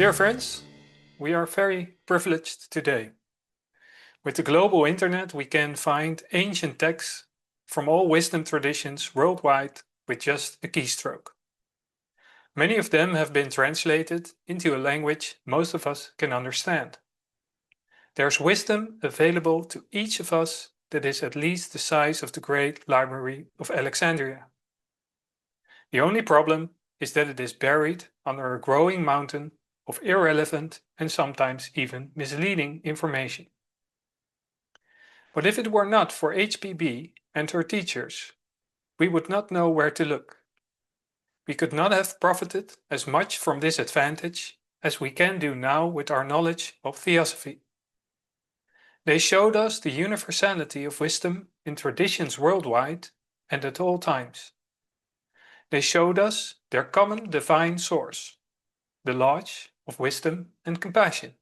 Dear friends, we are very privileged today. With the global internet, we can find ancient texts from all wisdom traditions worldwide with just a keystroke. Many of them have been translated into a language most of us can understand. There's wisdom available to each of us that is at least the size of the great library of Alexandria. The only problem is that it is buried under a growing mountain of irrelevant and sometimes even misleading information. But if it were not for HPB and her teachers, we would not know where to look. We could not have profited as much from this advantage as we can do now with our knowledge of Theosophy. They showed us the universality of wisdom in traditions worldwide and at all times. They showed us their common divine source, the Lodge of Wisdom and Compassion,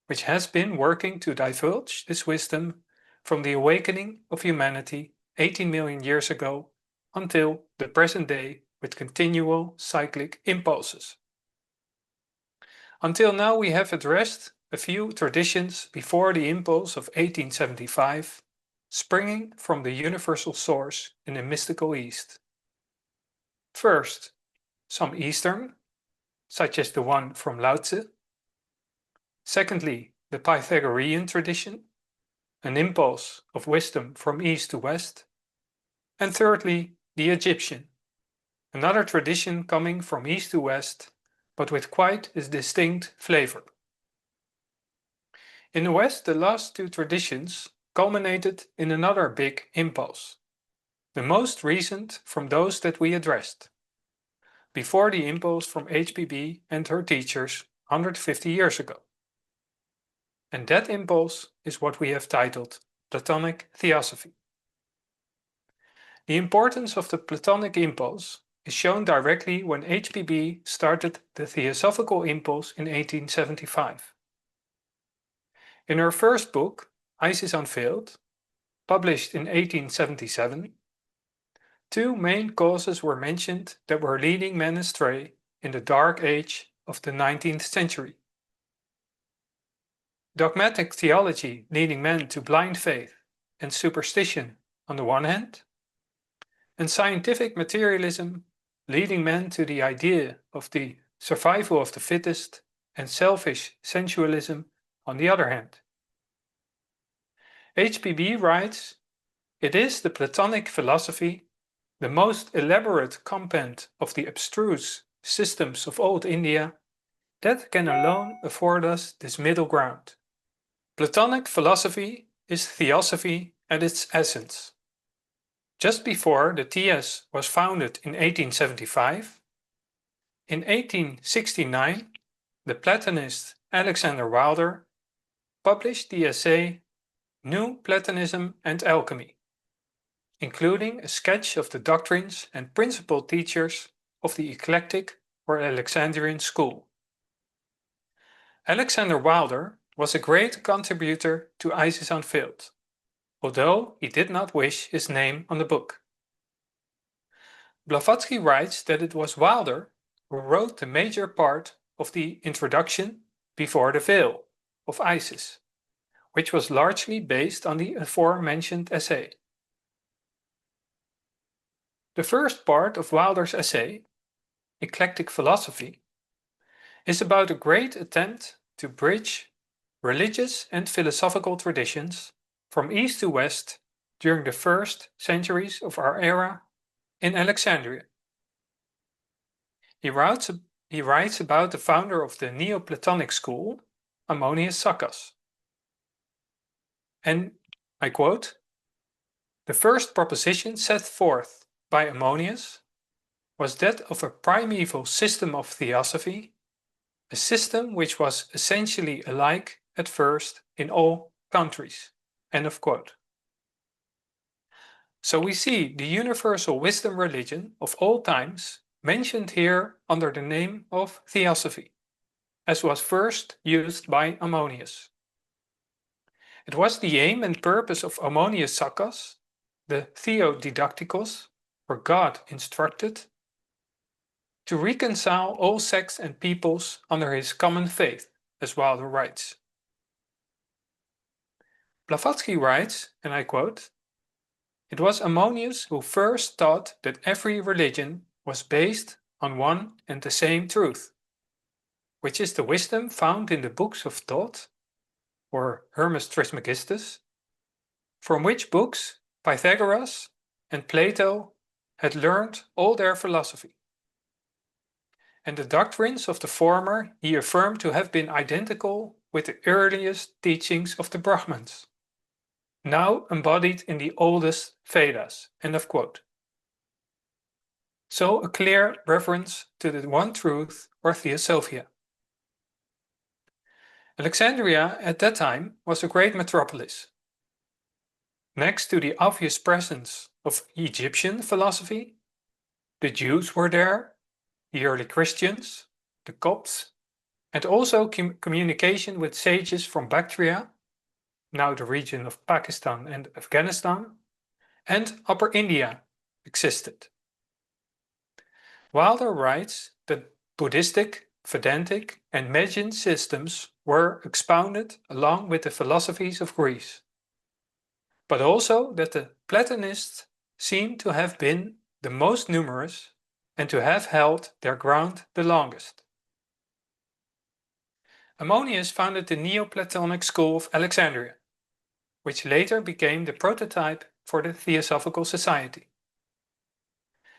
which has been working to divulge this wisdom from the awakening of humanity 18 million years ago until the present day with continual cyclic impulses. Until now we have addressed a few traditions before the impulse of 1875, springing from the universal source in the mystical East. First, some Eastern, such as the one from Lao Tzu. Secondly, the Pythagorean tradition, an impulse of wisdom from east to west. And thirdly, the Egyptian, another tradition coming from east to west, but with quite a distinct flavor. In the West, the last two traditions culminated in another big impulse, the most recent from those that we addressed, before the impulse from HPB and her teachers 150 years ago. And that impulse is what we have titled Platonic Theosophy. The importance of the Platonic impulse is shown directly when HPB started the Theosophical impulse in 1875. In her first book, Isis Unveiled, published in 1877, two main causes were mentioned that were leading men astray in the dark age of the 19th century. Dogmatic theology leading men to blind faith and superstition on the one hand, and scientific materialism leading men to the idea of the survival of the fittest and selfish sensualism on the other hand. HPB writes, "It is the Platonic philosophy, the most elaborate compend of the abstruse systems of old India, that can alone afford us this middle ground. Platonic philosophy is theosophy at its essence. Just before the TS was founded in 1875, in 1869, the Platonist Alexander Wilder published the essay New Platonism and Alchemy, including a sketch of the doctrines and principal teachers of the eclectic or Alexandrian school. Alexander Wilder was a great contributor to Isis Unveiled, although he did not wish his name on the book. Blavatsky writes that it was Wilder who wrote the major part of the introduction before the veil of Isis, which was largely based on the aforementioned essay. The first part of Wilder's essay, Eclectic Philosophy, is about a great attempt to bridge religious and philosophical traditions from east to west during the first centuries of our era in Alexandria. He writes about the founder of the Neoplatonic school, Ammonio Saccas. And I quote, "The first proposition set forth by Ammonius was that of a primeval system of theosophy, a system which was essentially alike at first in all countries." End of quote. So we see the universal wisdom religion of all times mentioned here under the name of Theosophy, as was first used by Ammonius. It was the aim and purpose of Ammonio Saccas, the Theodidacticos, or God instructed, to reconcile all sects and peoples under his common faith, as Wilder writes. Blavatsky writes, and I quote, "It was Ammonius who first taught that every religion was based on one and the same truth, which is the wisdom found in the books of thought, or Hermes Trismegistus, from which books Pythagoras and Plato had learned all their philosophy. And the doctrines of the former he affirmed to have been identical with the earliest teachings of the Brahmans, now embodied in the oldest Vedas." End of quote. So a clear reference to the one truth, or Theosophia. Alexandria at that time was a great metropolis. Next to the obvious presence of Egyptian philosophy, the Jews were there, the early Christians, the Copts, and also communication with sages from Bactria, now the region of Pakistan and Afghanistan, and Upper India existed. Wilder writes that Buddhistic, Vedantic, and Magian systems were expounded along with the philosophies of Greece, but also that the Platonists seem to have been the most numerous and to have held their ground the longest. Ammonius founded the Neoplatonic school of Alexandria, which later became the prototype for the Theosophical Society.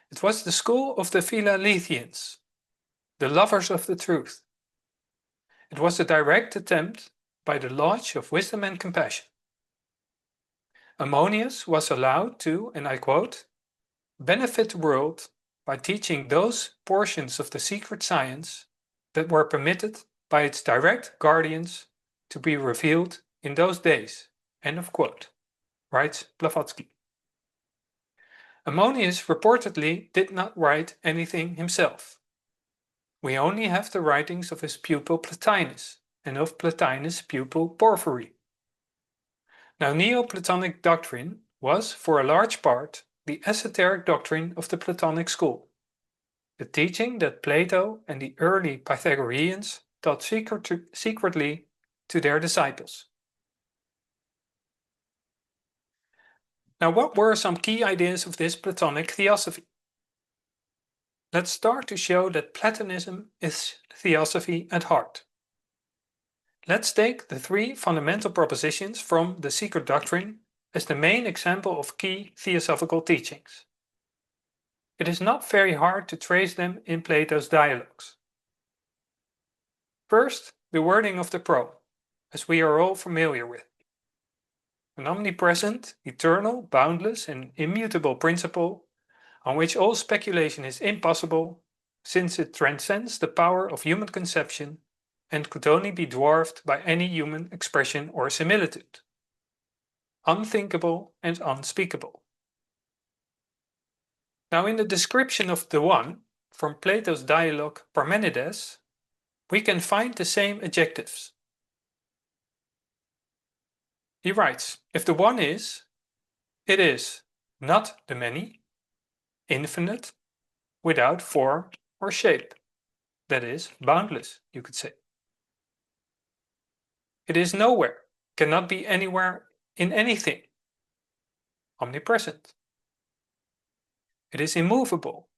It was the school of the Philaletheans, the lovers of the truth. It was a direct attempt by the Lodge of Wisdom and Compassion. Ammonius was allowed to, and I quote, "benefit the world by teaching those portions of the secret science that were permitted by its direct guardians to be revealed in those days." End of quote, writes Blavatsky. Ammonius reportedly did not write anything himself. We only have the writings of his pupil Plotinus and of Plotinus' pupil Porphyry. Now, Neoplatonic doctrine was, for a large part, the esoteric doctrine of the Platonic school, the teaching that Plato and the early Pythagoreans taught secretly to their disciples. Now, what were some key ideas of this Platonic theosophy? Let's start to show that Platonism is theosophy at heart. Let's take the three fundamental propositions from the Secret Doctrine as the main example of key theosophical teachings. It is not very hard to trace them in Plato's dialogues. First, the wording of the pro, as we are all familiar with. An omnipresent, eternal, boundless, and immutable principle on which all speculation is impossible, since it transcends the power of human conception and could only be dwarfed by any human expression or similitude. Unthinkable and unspeakable. Now, in the description of the One from Plato's dialogue Parmenides, we can find the same adjectives. He writes, if the One is, it is not the many, infinite, without form or shape, that is, boundless, you could say. It is nowhere, cannot be anywhere in anything, omnipresent. It is immovable,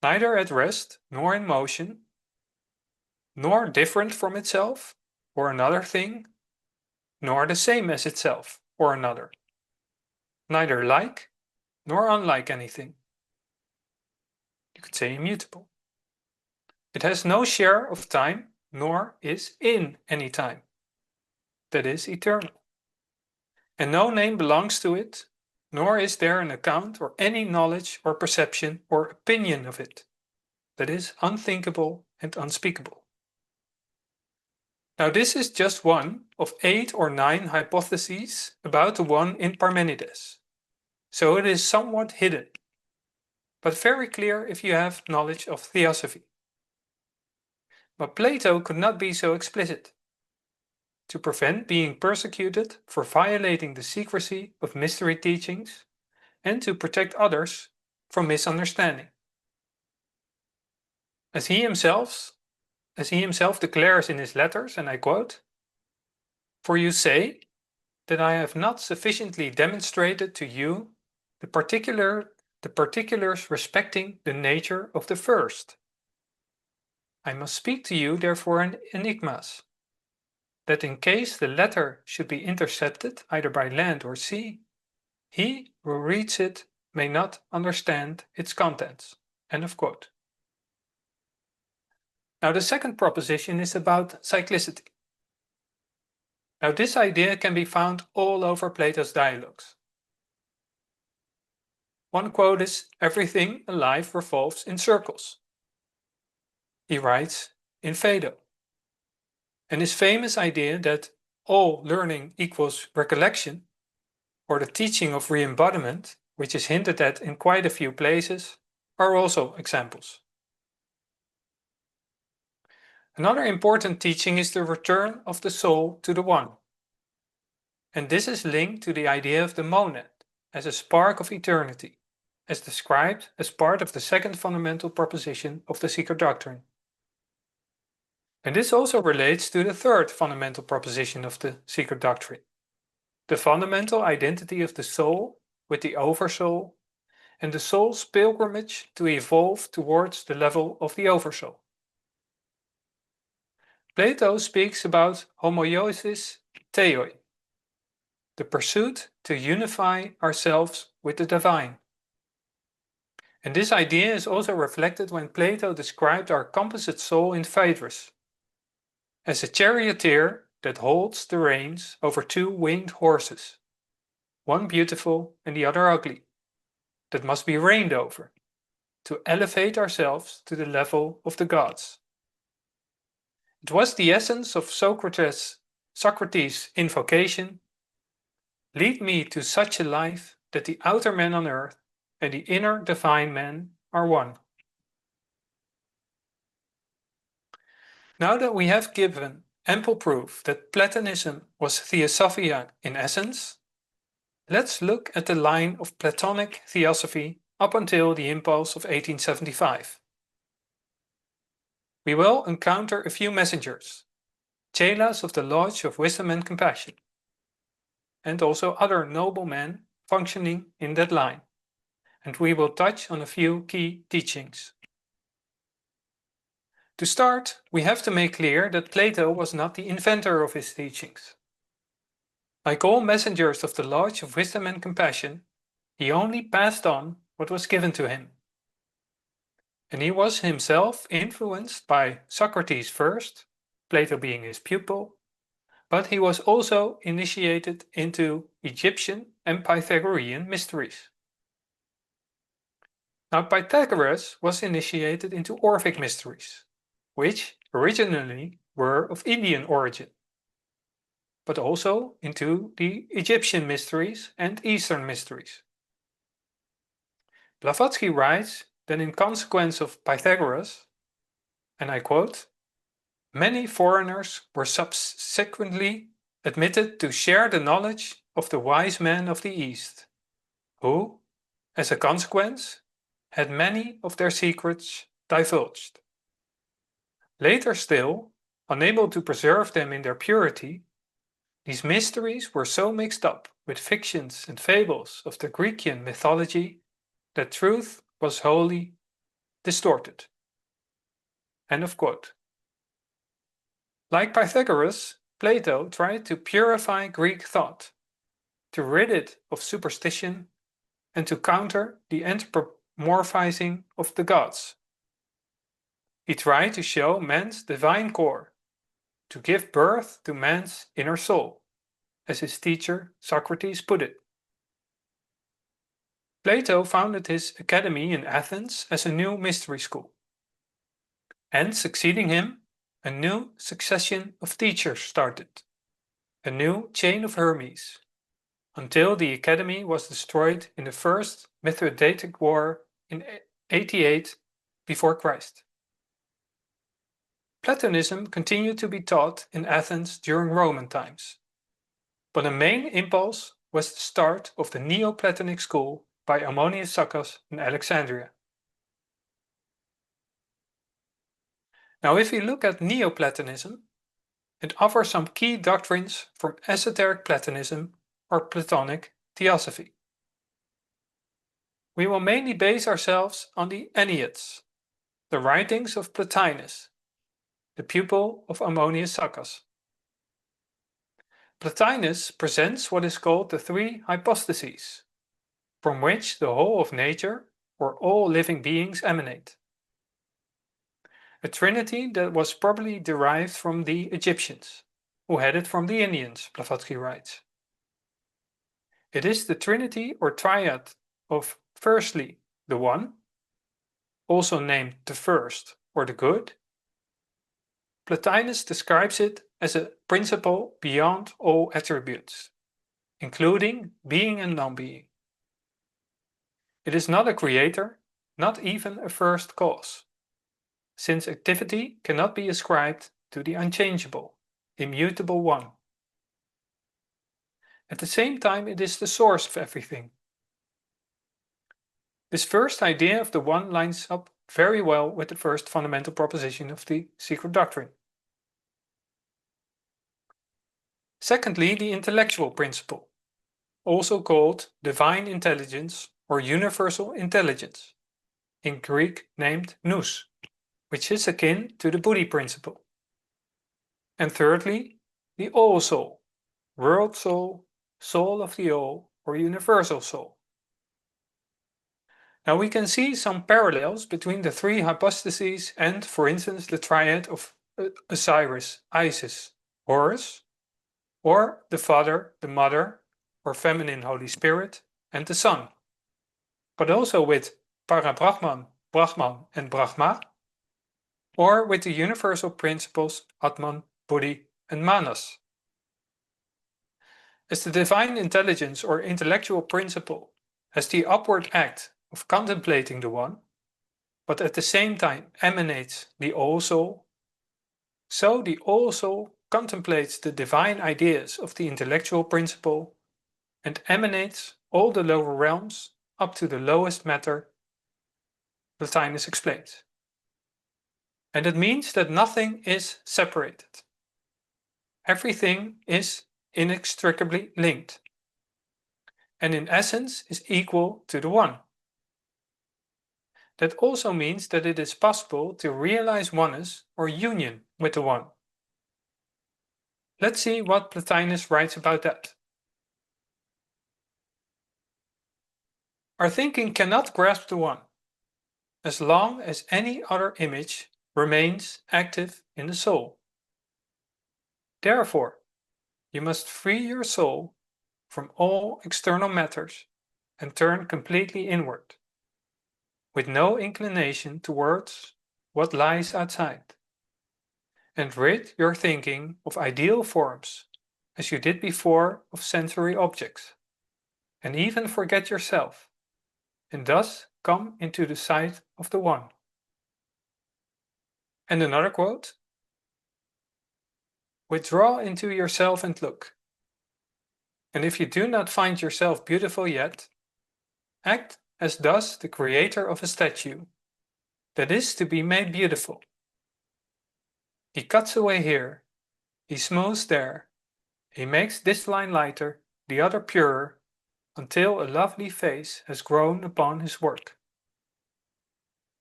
neither at rest nor in motion, nor different from itself or another thing, nor the same as itself or another, neither like nor unlike anything. You could say immutable. It has no share of time, nor is in any time. That is eternal. And no name belongs to it, nor is there an account or any knowledge or perception or opinion of it. That is unthinkable and unspeakable. Now, this is just one of 8 or 9 hypotheses about the One in Parmenides. So it is somewhat hidden, but very clear if you have knowledge of theosophy. But Plato could not be so explicit. To prevent being persecuted for violating the secrecy of mystery teachings and to protect others from misunderstanding. As he himself declares in his letters, and I quote, "For you say that I have not sufficiently demonstrated to you the particulars respecting the nature of the first. I must speak to you therefore in enigmas, that in case the latter should be intercepted either by land or sea, he who reads it may not understand its contents." End of quote. Now the second proposition is about cyclicity. Now this idea can be found all over Plato's dialogues. One quote is, "Everything alive revolves in circles." He writes in Phaedo. And his famous idea that all learning equals recollection, or the teaching of re-embodiment, which is hinted at in quite a few places, are also examples. Another important teaching is the return of the soul to the One. And this is linked to the idea of the monad as a spark of eternity, as described as part of the second fundamental proposition of the secret doctrine. And this also relates to the third fundamental proposition of the secret doctrine, the fundamental identity of the soul with the oversoul and the soul's pilgrimage to evolve towards the level of the oversoul. Plato speaks about homoiosis theoi, the pursuit to unify ourselves with the divine. And this idea is also reflected when Plato described our composite soul in Phaedrus as a charioteer that holds the reins over two winged horses, one beautiful and the other ugly, that must be reigned over, to elevate ourselves to the level of the gods. It was the essence of Socrates' invocation, "Lead me to such a life that the outer man on earth and the inner divine man are one." Now that we have given ample proof that Platonism was Theosophia in essence, let's look at the line of Platonic theosophy up until the impulse of 1875. We will encounter a few messengers, chelas of the Lodge of Wisdom and Compassion, and also other noble men functioning in that line, and we will touch on a few key teachings. To start, we have to make clear that Plato was not the inventor of his teachings. Like all messengers of the Lodge of Wisdom and Compassion, he only passed on what was given to him. And he was himself influenced by Socrates first, Plato being his pupil, but he was also initiated into Egyptian and Pythagorean mysteries. Now Pythagoras was initiated into Orphic mysteries, which originally were of Indian origin, but also into the Egyptian mysteries and Eastern mysteries. Blavatsky writes that in consequence of Pythagoras, and I quote, "Many foreigners were subsequently admitted to share the knowledge of the wise men of the East, who, as a consequence, had many of their secrets divulged. Later still, unable to preserve them in their purity, these mysteries were so mixed up with fictions and fables of the Grecian mythology that truth was wholly distorted." End of quote. Like Pythagoras, Plato tried to purify Greek thought, to rid it of superstition, and to counter the anthropomorphizing of the gods. He tried to show man's divine core, to give birth to man's inner soul, as his teacher Socrates put it. Plato founded his academy in Athens as a new mystery school, and succeeding him, a new succession of teachers started, a new chain of Hermes, until the academy was destroyed in the First Mithridatic War in 88 before Christ. Platonism continued to be taught in Athens during Roman times, but a main impulse was the start of the Neoplatonic school by Ammonio Saccas in Alexandria. Now, if we look at Neoplatonism, it offers some key doctrines from esoteric Platonism or Platonic Theosophy. We will mainly base ourselves on the Enneads, the writings of Plotinus, the pupil of Ammonio Saccas. Plotinus presents what is called the three hypostases, from which the whole of nature or all living beings emanate. A trinity that was probably derived from the Egyptians, who had it from the Indians, Blavatsky writes. It is the trinity or triad of firstly the One, also named the First or the Good. Plotinus describes it as a principle beyond all attributes, including being and non-being. It is not a creator, not even a first cause, since activity cannot be ascribed to the unchangeable, immutable One. At the same time, it is the source of everything. This first idea of the One lines up very well with the first fundamental proposition of the secret doctrine. Secondly, the intellectual principle, also called divine intelligence or universal intelligence, in Greek named nous, which is akin to the Buddhi principle. And thirdly, the all soul, world soul, soul of the all, or universal soul. Now we can see some parallels between the three hypostases and, for instance, the triad of Osiris, Isis, Horus, or the Father, the Mother, or feminine Holy Spirit, and the Son. But also with Parabrahman, Brahman, and Brahma, or with the universal principles Atman, Buddhi, and Manas. As the divine intelligence or intellectual principle has the upward act of contemplating the One, but at the same time emanates the All-Soul, so the All-Soul contemplates the divine ideas of the intellectual principle and emanates all the lower realms up to the lowest matter, Plotinus explains. And it means that nothing is separated. Everything is inextricably linked, and in essence is equal to the One. That also means that it is possible to realize oneness or union with the One. Let's see what Plotinus writes about that. Our thinking cannot grasp the One, as long as any other image remains active in the soul. Therefore, you must free your soul from all external matters and turn completely inward, with no inclination towards what lies outside, and rid your thinking of ideal forms, as you did before of sensory objects, and even forget yourself, and thus come into the sight of the One. And another quote: withdraw into yourself and look. And if you do not find yourself beautiful yet, act as does the creator of a statue that is to be made beautiful. He cuts away here, he smooths there, he makes this line lighter, the other purer, until a lovely face has grown upon his work.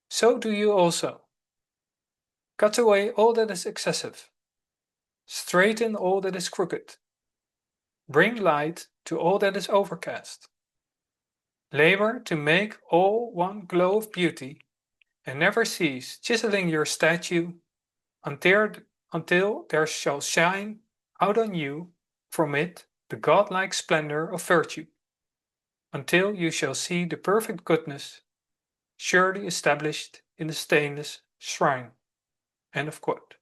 So do you also. Cut away all that is excessive. Straighten all that is crooked. Bring light to all that is overcast. Labor to make all one glow of beauty, and never cease chiseling your statue until there shall shine out on you from it the godlike splendor of virtue, until you shall see the perfect goodness surely established in the stainless shrine. End of quote.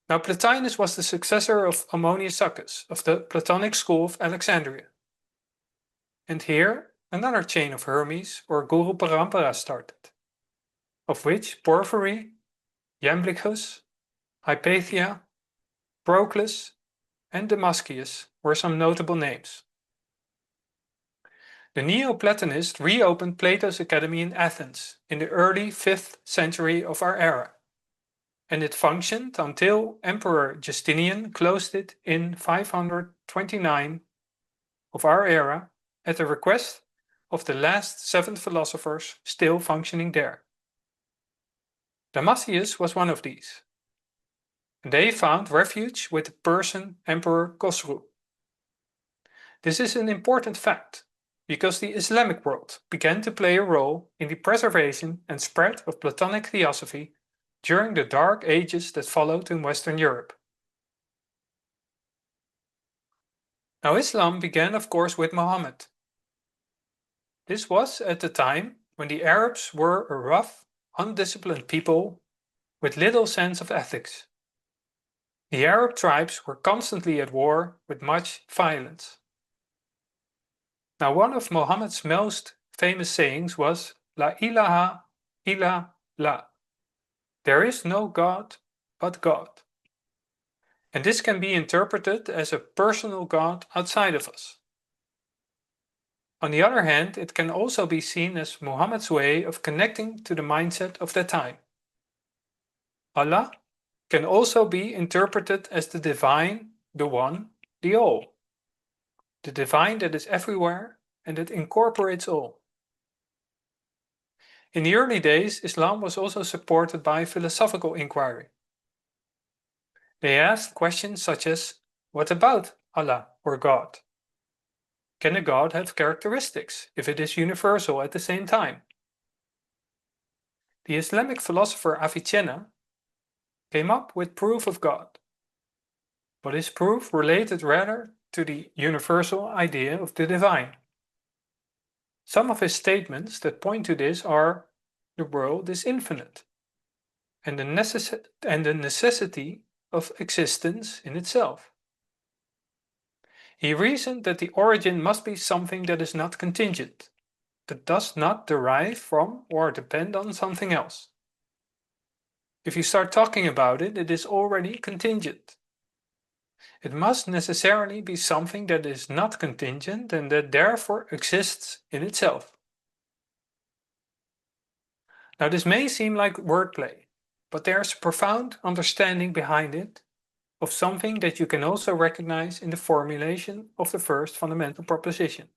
Now Plotinus was the successor of Ammonio Saccas of the Platonic school of Alexandria. And here another chain of Hermes or Guru Parampara started, of which Porphyry, Iamblichus, Hypatia, Proclus, and Damascius were some notable names. The Neoplatonists reopened Plato's Academy in Athens in the early 5th century of our era, and it functioned until Emperor Justinian closed it in 529 of our era at the request of the last 7 philosophers still functioning there. Damascius was one of these. They found refuge with the Persian Emperor Khosrow. This is an important fact, because the Islamic world began to play a role in the preservation and spread of Platonic theosophy during the dark ages that followed in Western Europe. Now, Islam began, of course, with Muhammad. This was at the time when the Arabs were a rough, undisciplined people with little sense of ethics. The Arab tribes were constantly at war with much violence. Now, one of Muhammad's most famous sayings was, La ilaha illa la. There is no God but God. And this can be interpreted as a personal God outside of us. On the other hand, it can also be seen as Muhammad's way of connecting to the mindset of that time. Allah can also be interpreted as the divine, the one, the all. The divine that is everywhere and that incorporates all. In the early days, Islam was also supported by philosophical inquiry. They asked questions such as, what about Allah or God? Can a God have characteristics if it is universal at the same time? The Islamic philosopher Avicenna came up with proof of God, but his proof related rather to the universal idea of the divine. Some of his statements that point to this are, the world is infinite, and the necessity of existence in itself. He reasoned that the origin must be something that is not contingent, that does not derive from or depend on something else. If you start talking about it, it is already contingent. It must necessarily be something that is not contingent and that therefore exists in itself. Now, this may seem like wordplay, but there is a profound understanding behind it of something that you can also recognize in the formulation of the first fundamental proposition.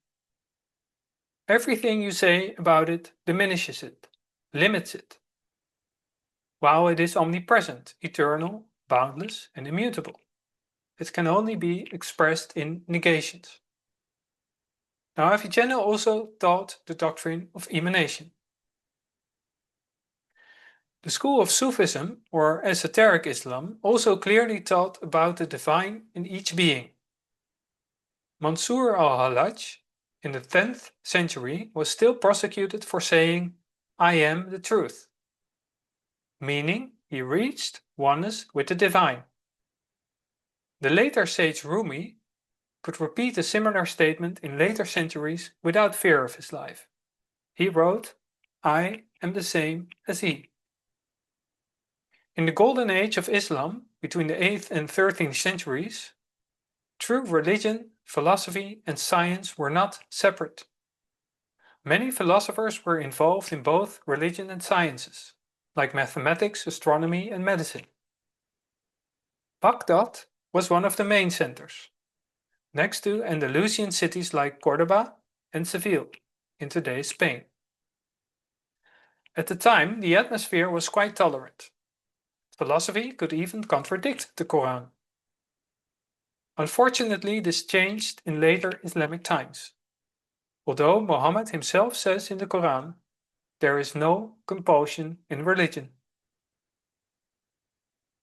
Everything you say about it diminishes it, limits it, while it is omnipresent, eternal, boundless, and immutable. It can only be expressed in negations. Now, Avicenna also taught the doctrine of emanation. The school of Sufism, or esoteric Islam, also clearly taught about the divine in each being. Mansur al-Hallaj, in the 10th century, was still prosecuted for saying, I am the truth, meaning he reached oneness with the divine. The later sage Rumi could repeat a similar statement in later centuries without fear of his life. He wrote, I am the same as he. In the golden age of Islam, between the 8th and 13th centuries, true religion, philosophy, and science were not separate. Many philosophers were involved in both religion and sciences, like mathematics, astronomy, and medicine. Baghdad was one of the main centers, next to Andalusian cities like Cordoba and Seville in today's Spain. At the time, the atmosphere was quite tolerant. Philosophy could even contradict the Quran. Unfortunately, this changed in later Islamic times. Although Muhammad himself says in the Quran, there is no compulsion in religion.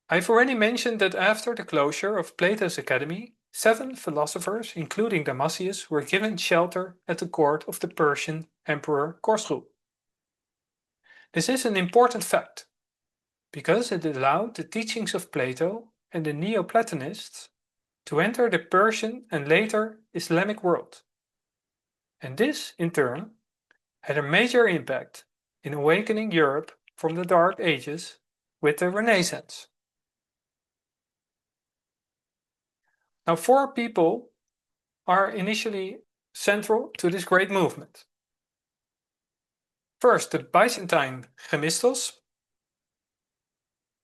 I've already mentioned that after the closure of Plato's Academy, 7 philosophers, including Damascius, were given shelter at the court of the Persian Emperor Khosrow. This is an important fact, because it allowed the teachings of Plato and the Neoplatonists to enter the Persian and later Islamic world. And this, in turn, had a major impact in awakening Europe from the Dark Ages with the Renaissance. Now, 4 people are initially central to this great movement. First, the Byzantine Gemistos,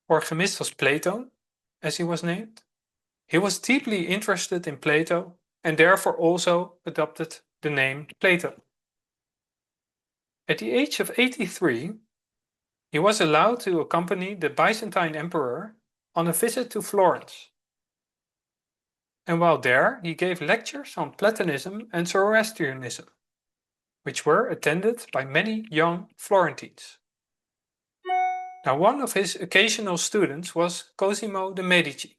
or Gemistos Platon, as he was named. He was deeply interested in Plato and therefore also adopted the name Plato. At the age of 83, he was allowed to accompany the Byzantine emperor on a visit to Florence. And while there, he gave lectures on Platonism and Zoroastrianism, which were attended by many young Florentines. Now, one of his occasional students was Cosimo de' Medici,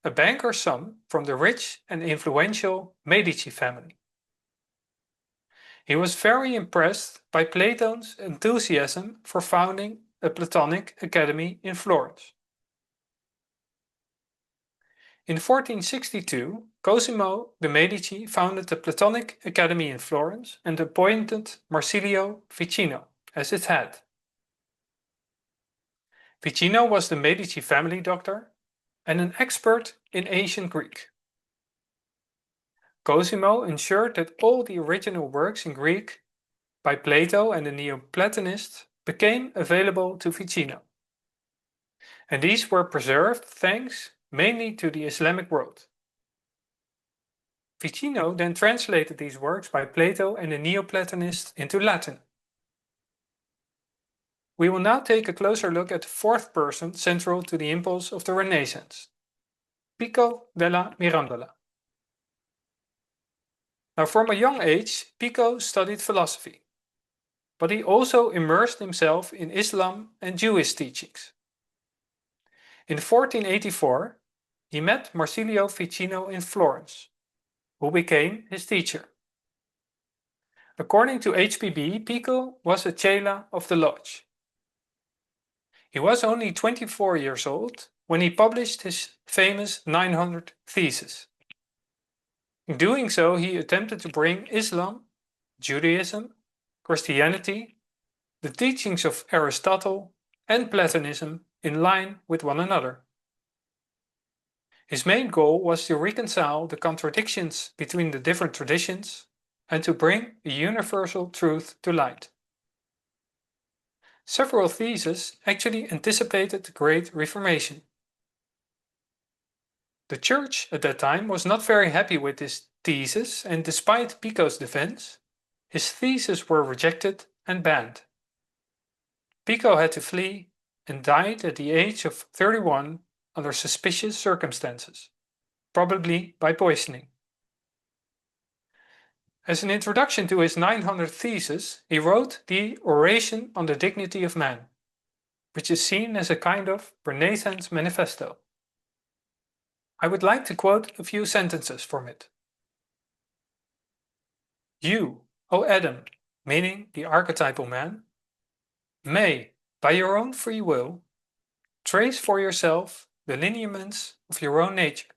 a banker's son from the rich and influential Medici family. He was very impressed by Platon's enthusiasm for founding a Platonic academy in Florence. In 1462, Cosimo de' Medici founded the Platonic Academy in Florence and appointed Marsilio Ficino as its head. Ficino was the Medici family doctor and an expert in ancient Greek. Cosimo ensured that all the original works in Greek by Plato and the Neoplatonists became available to Ficino. And these were preserved thanks mainly to the Islamic world. Ficino then translated these works by Plato and the Neoplatonists into Latin. We will now take a closer look at the fourth person central to the impulse of the Renaissance, Pico della Mirandola. Now, from a young age, Pico studied philosophy, but he also immersed himself in Islam and Jewish teachings. In 1484, he met Marsilio Ficino in Florence, who became his teacher. According to HPB, Pico was a chela of the lodge. He was only 24 years old when he published his famous 900 Theses. In doing so, he attempted to bring Islam, Judaism, Christianity, the teachings of Aristotle, and Platonism in line with one another. His main goal was to reconcile the contradictions between the different traditions and to bring a universal truth to light. Several theses actually anticipated the Great Reformation. The Church at that time was not very happy with his thesis, and despite Pico's defense, his theses were rejected and banned. Pico had to flee and died at the age of 31 under suspicious circumstances, probably by poisoning. As an introduction to his 900 Theses, he wrote the Oration on the Dignity of Man, which is seen as a kind of Renaissance manifesto. I would like to quote a few sentences from it. You, O Adam, meaning the archetypal man, may, by your own free will, trace for yourself the lineaments of your own nature.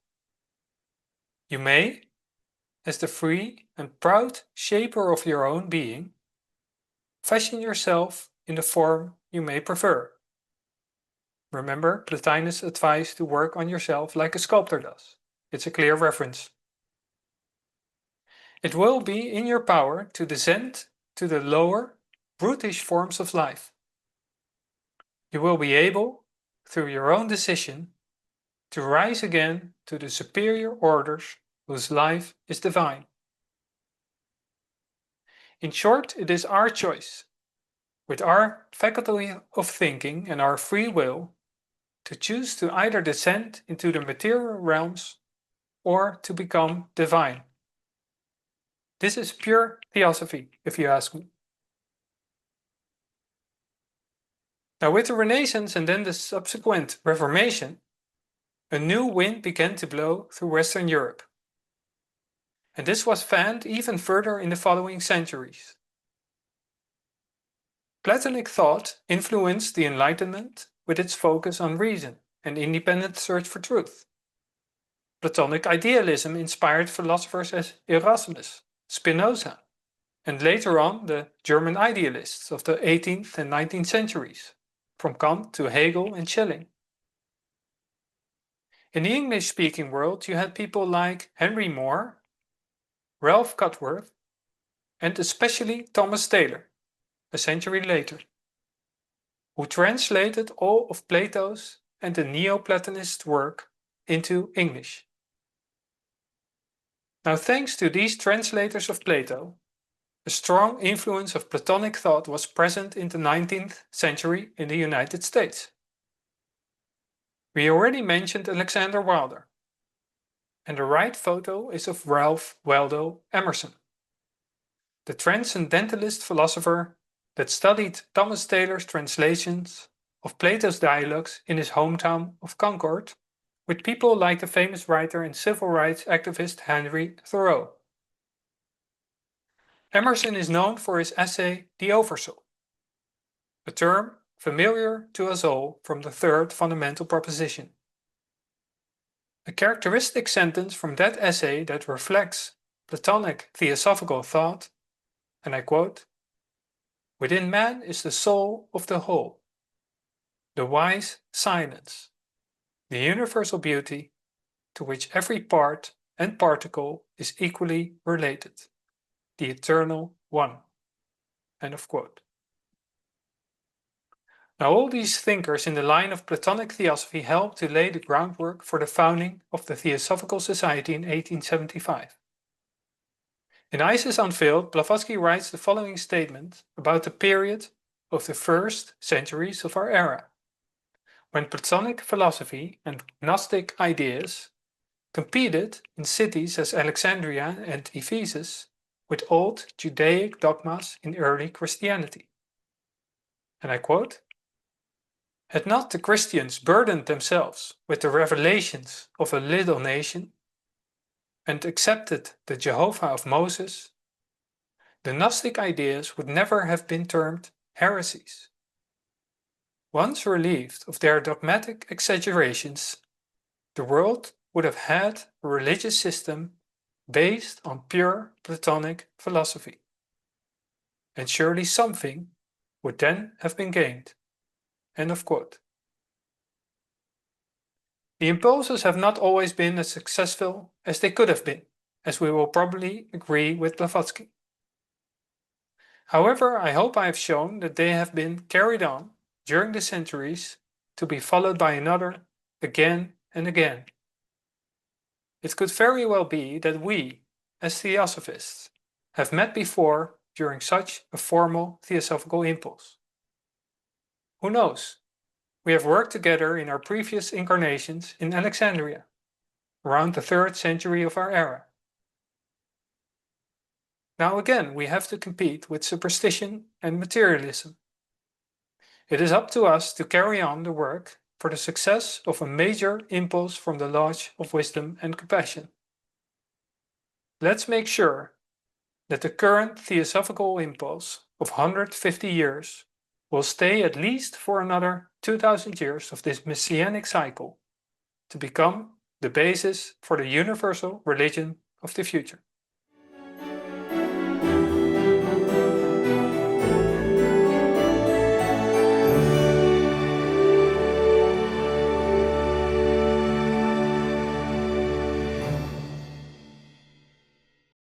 You may, as the free and proud shaper of your own being, fashion yourself in the form you may prefer. Remember Plotinus' advice to work on yourself like a sculptor does. It's a clear reference. It will be in your power to descend to the lower, brutish forms of life. You will be able, through your own decision, to rise again to the superior orders whose life is divine. In short, it is our choice, with our faculty of thinking and our free will, to choose to either descend into the material realms or to become divine. This is pure theosophy, if you ask me. Now, with the Renaissance and then the subsequent Reformation, a new wind began to blow through Western Europe. And this was fanned even further in the following centuries. Platonic thought influenced the Enlightenment with its focus on reason and independent search for truth. Platonic idealism inspired philosophers as Erasmus, Spinoza, and later on the German idealists of the 18th and 19th centuries, from Kant to Hegel and Schelling. In the English-speaking world, you had people like Henry Moore, Ralph Cudworth, and especially Thomas Taylor, a century later, who translated all of Plato's and the Neoplatonist work into English. Now, thanks to these translators of Plato, a strong influence of Platonic thought was present in the 19th century in the United States. We already mentioned Alexander Wilder, and the right photo is of Ralph Waldo Emerson, the transcendentalist philosopher that studied Thomas Taylor's translations of Plato's dialogues in his hometown of Concord, with people like the famous writer and civil rights activist Henry Thoreau. Emerson is known for his essay The Oversoul, a term familiar to us all from the third fundamental proposition. A characteristic sentence from that essay that reflects Platonic theosophical thought, and I quote, "Within man is the soul of the whole, the wise silence, the universal beauty to which every part and particle is equally related, the eternal one." End of quote. Now, all these thinkers in the line of Platonic theosophy helped to lay the groundwork for the founding of the Theosophical Society in 1875. In Isis Unveiled, Blavatsky writes the following statement about the period of the first centuries of our era, when Platonic philosophy and Gnostic ideas competed in cities as Alexandria and Ephesus with old Judaic dogmas in early Christianity. And I quote, "Had not the Christians burdened themselves with the revelations of a little nation and accepted the Jehovah of Moses, the Gnostic ideas would never have been termed heresies. Once relieved of their dogmatic exaggerations, the world would have had a religious system based on pure Platonic philosophy, and surely something would then have been gained." End of quote. The impulses have not always been as successful as they could have been, as we will probably agree with Blavatsky. However, I hope I have shown that they have been carried on during the centuries to be followed by another again and again. It could very well be that we, as theosophists, have met before during such a formal theosophical impulse. Who knows? We have worked together in our previous incarnations in Alexandria, around the 3rd century of our era. Now again, we have to compete with superstition and materialism. It is up to us to carry on the work for the success of a major impulse from the Lodge of Wisdom and Compassion. Let's make sure that the current theosophical impulse of 150 years will stay at least for another 2000 years of this messianic cycle to become the basis for the universal religion of the future.